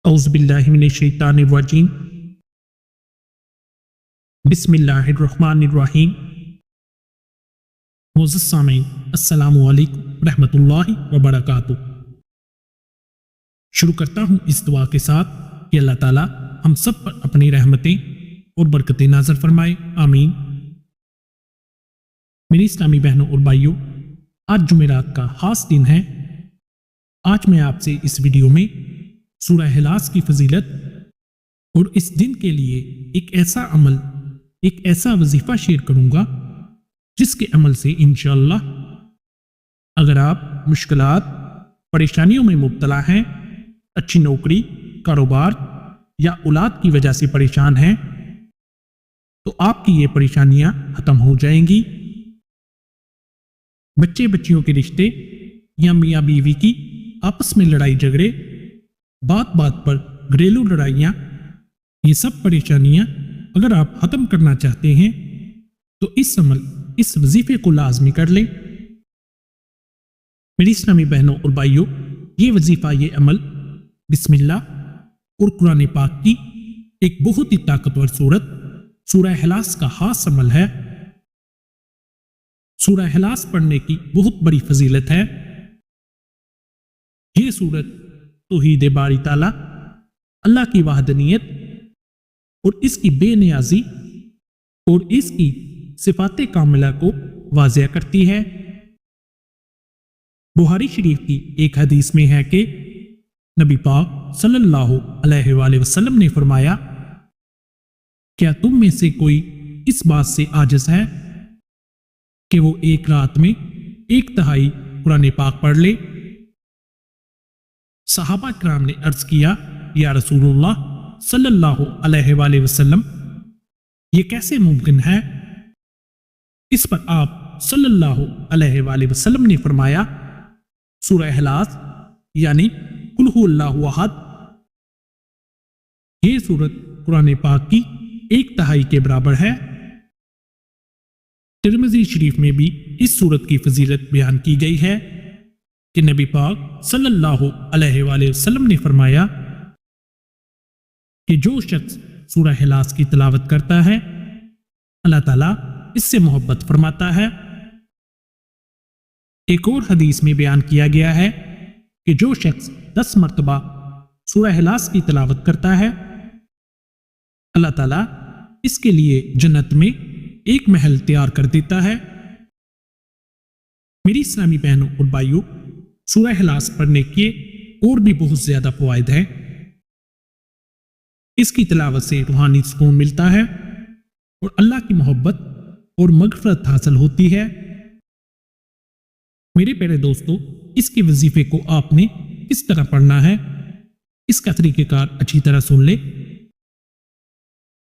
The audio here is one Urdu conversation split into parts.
اعوذ باللہ من الشیطان الرجیم بسم اللہ الرحمن الرحیم۔ معزز سامعین، السلام علیکم ورحمۃ اللہ وبرکاتہ۔ شروع کرتا ہوں اس دعا کے ساتھ کہ اللہ تعالیٰ ہم سب پر اپنی رحمتیں اور برکتیں نازل فرمائے، آمین۔ میری اسلامی بہنوں اور بھائیوں، آج جمعرات کا خاص دن ہے۔ آج میں آپ سے اس ویڈیو میں سورہ اخلاص کی فضیلت اور اس دن کے لیے ایک ایسا عمل، ایک ایسا وظیفہ شیئر کروں گا جس کے عمل سے انشاءاللہ اگر آپ مشکلات، پریشانیوں میں مبتلا ہیں، اچھی نوکری، کاروبار یا اولاد کی وجہ سے پریشان ہیں، تو آپ کی یہ پریشانیاں ختم ہو جائیں گی۔ بچے بچیوں کے رشتے یا میاں بیوی کی آپس میں لڑائی جھگڑے، بات بات پر گھریلو لڑائیاں، یہ سب پریشانیاں اگر آپ ختم کرنا چاہتے ہیں تو اس وظیفے کو لازمی کر لیں۔ میری اسلامی بہنوں اور بھائیوں، یہ وظیفہ، یہ عمل بسم اللہ اور قرآن پاک کی ایک بہت ہی طاقتور سورت سورہ اخلاص کا خاص عمل ہے۔ سورہ اخلاص پڑھنے کی بہت بڑی فضیلت ہے۔ یہ سورت توحید باری تعالیٰ، اللہ کی وحدانیت اور اس کی بے نیازی اور اس کی صفات کاملہ کو واضح کرتی ہے۔ بخاری شریف کی ایک حدیث میں ہے کہ نبی پاک صلی اللہ علیہ وآلہ وسلم نے فرمایا، کیا تم میں سے کوئی اس بات سے عاجز ہے کہ وہ ایک رات میں 1/3 قرآن پاک پڑھ لے؟ صحابہ کرام نے عرض کیا، یا رسول اللہ صلی اللہ علیہ وآلہ وسلم، یہ کیسے ممکن ہے؟ اس پر آپ صلی اللہ علیہ وآلہ وسلم نے فرمایا، سورہ اخلاص یعنی قل ھو اللہ احد، یہ سورت قرآن پاک کی 1/3 کے برابر ہے۔ ترمذی شریف میں بھی اس سورت کی فضیلت بیان کی گئی ہے کہ نبی پاک صلی اللہ علیہ وآلہ وسلم نے فرمایا کہ جو شخص سورہ اخلاص کی تلاوت کرتا ہے، اللہ تعالیٰ اس سے محبت فرماتا ہے۔ ایک اور حدیث میں بیان کیا گیا ہے کہ جو شخص 10 مرتبہ سورہ اخلاص کی تلاوت کرتا ہے، اللہ تعالیٰ اس کے لیے جنت میں ایک محل تیار کر دیتا ہے۔ میری اسلامی بہنوں اور بھائیوں، سورہ اخلاص پڑھنے کے اور بھی بہت زیادہ فوائد ہیں۔ اس کی تلاوت سے روحانی سکون ملتا ہے اور اللہ کی محبت اور مغفرت حاصل ہوتی ہے۔ میرے پیارے دوستو، اس کے وظیفے کو آپ نے کس طرح پڑھنا ہے، اس کا طریقہ کار اچھی طرح سن لیں،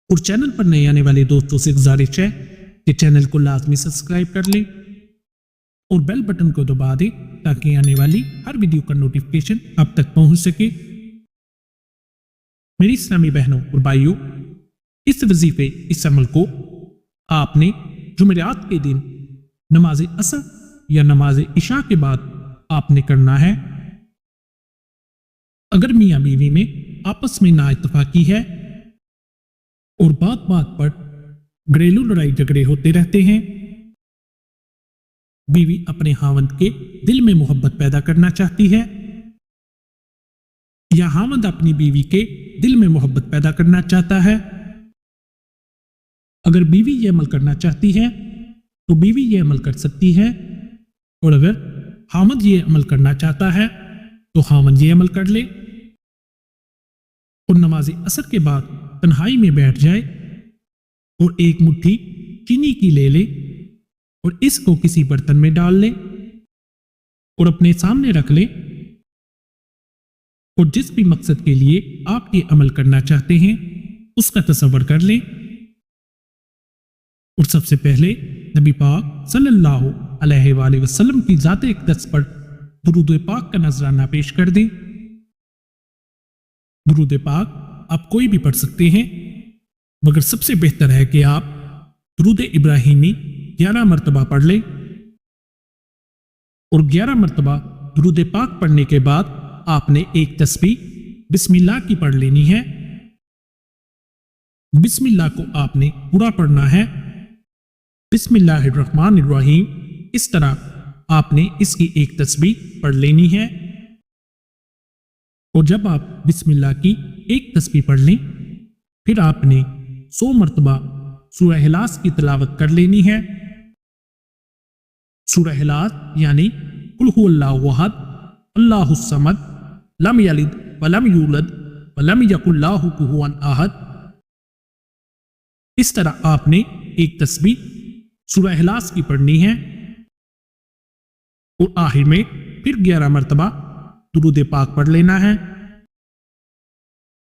اور چینل پر نئے آنے والے دوستوں سے گزارش ہے کہ چینل کو لازمی سبسکرائب کر لیں اور بیل بٹن کو دبا دیں تاکہ آنے والی ہر ویڈیو کا نوٹیفیکیشن آپ تک پہنچ سکے۔ میری اسلامی بہنوں اور بھائیوں، اس وظیفے، اس عمل کو آپ نے جمعرات کے دن نماز عصر یا نماز عشاء کے بعد آپ نے کرنا ہے۔ اگر میاں بیوی میں آپس میں نا اتفاقی ہے اور بات بات پر گھریلو لڑائی جھگڑے ہوتے رہتے ہیں، بیوی اپنے خاوند کے دل میں محبت پیدا کرنا چاہتی ہے یا خاوند اپنی بیوی کے دل میں محبت پیدا کرنا چاہتا ہے، اگر بیوی یہ عمل کرنا چاہتی ہے تو بیوی یہ عمل کر سکتی ہے، اور اگر خاوند یہ عمل کرنا چاہتا ہے تو خاوند یہ عمل کر لے، اور نماز عصر کے بعد تنہائی میں بیٹھ جائے اور ایک مٹھی چینی کی لے لے اور اس کو کسی برتن میں ڈال لے اور اپنے سامنے رکھ لے، اور جس بھی مقصد کے لیے آپ یہ عمل کرنا چاہتے ہیں اس کا تصور کر لیں، اور سب سے پہلے نبی پاک صلی اللہ علیہ وآلہ وسلم کی ذات اقدس پر درود پاک کا نذرانہ پیش کر دیں۔ درود پاک آپ کوئی بھی پڑھ سکتے ہیں، مگر سب سے بہتر ہے کہ آپ درود ابراہیمی 11 مرتبہ پڑھ لیں، اور 11 مرتبہ درود پاک پڑھنے کے بعد آپ نے ایک تسبیح بسم اللہ کی پڑھ لینی ہے۔ بسم اللہ کو آپ نے پورا پڑھنا ہے۔ بسم اللہ الرحمن الرحیم، اس طرح آپ نے اس کی ایک تسبیح پڑھ لینی ہے۔ اور جب آپ بسم اللہ کی ایک تسبیح پڑھ لیں، پھر آپ نے 100 مرتبہ سورہ اخلاص کی تلاوت کر لینی ہے۔ سورہ اخلاص یعنی قل هو اللہ احد اللہ الصمد لم یلد ولم یولد ولم یکن لہ کفوا احد۔ اس طرح آپ نے ایک تسبیح سورہ اخلاص کی پڑھنی ہے، اور آخر میں پھر 11 مرتبہ درود پاک پڑھ لینا ہے۔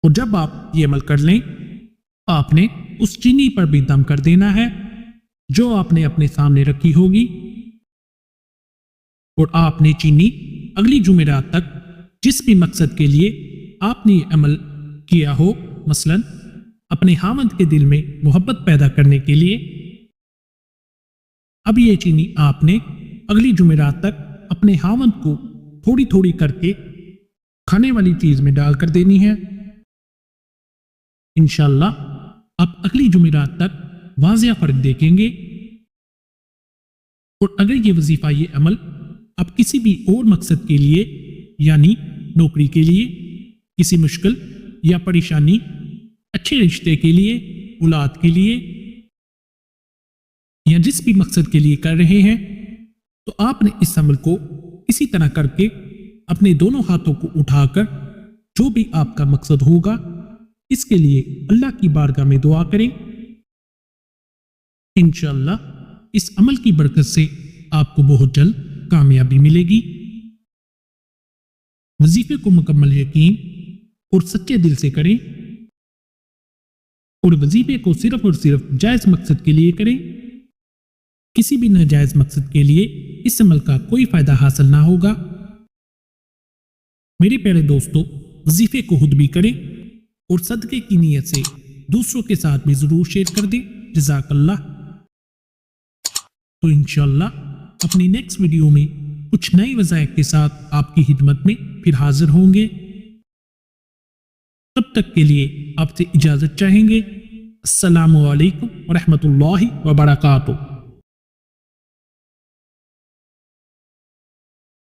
اور جب آپ یہ عمل کر لیں، آپ نے اس چینی پر بھی دم کر دینا ہے جو آپ نے اپنے سامنے رکھی ہوگی، اور آپ نے چینی اگلی جمعرات تک جس بھی مقصد کے لیے آپ نے یہ عمل کیا ہو، مثلا اپنے خاوند کے دل میں محبت پیدا کرنے کے لیے، اب یہ چینی آپ نے اگلی جمعرات تک اپنے خاوند کو تھوڑی تھوڑی کر کے کھانے والی چیز میں ڈال کر دینی ہے۔ انشاءاللہ آپ اگلی جمعرات تک واضح فرق دیکھیں گے۔ اور اگر یہ وظیفہ، یہ عمل آپ کسی بھی اور مقصد کے لیے، یعنی نوکری کے لیے، کسی مشکل یا پریشانی، اچھے رشتے کے لیے، اولاد کے لیے، یا جس بھی مقصد کے لیے کر رہے ہیں، تو آپ نے اس عمل کو اسی طرح کر کے اپنے دونوں ہاتھوں کو اٹھا کر جو بھی آپ کا مقصد ہوگا اس کے لیے اللہ کی بارگاہ میں دعا کریں۔ انشاءاللہ اس عمل کی برکت سے آپ کو بہت جلد کامیابی ملے گی۔ وظیفے کو مکمل یقین اور سچے دل سے کریں، اور وظیفے کو صرف اور صرف جائز مقصد کے لیے کریں۔ کسی بھی ناجائز مقصد کے لیے اس عمل کا کوئی فائدہ حاصل نہ ہوگا۔ میرے پیارے دوستو، وظیفے کو خود بھی کریں اور صدقے کی نیت سے دوسروں کے ساتھ بھی ضرور شیئر کر دیں۔ جزاک اللہ۔ تو انشاءاللہ اپنی نیکسٹ ویڈیو میں کچھ نئی وظائف کے ساتھ آپ کی خدمت میں پھر حاضر ہوں گے۔ تب تک کے لیے آپ سے اجازت چاہیں گے۔ السلام علیکم ورحمۃ اللہ وبرکاتہ۔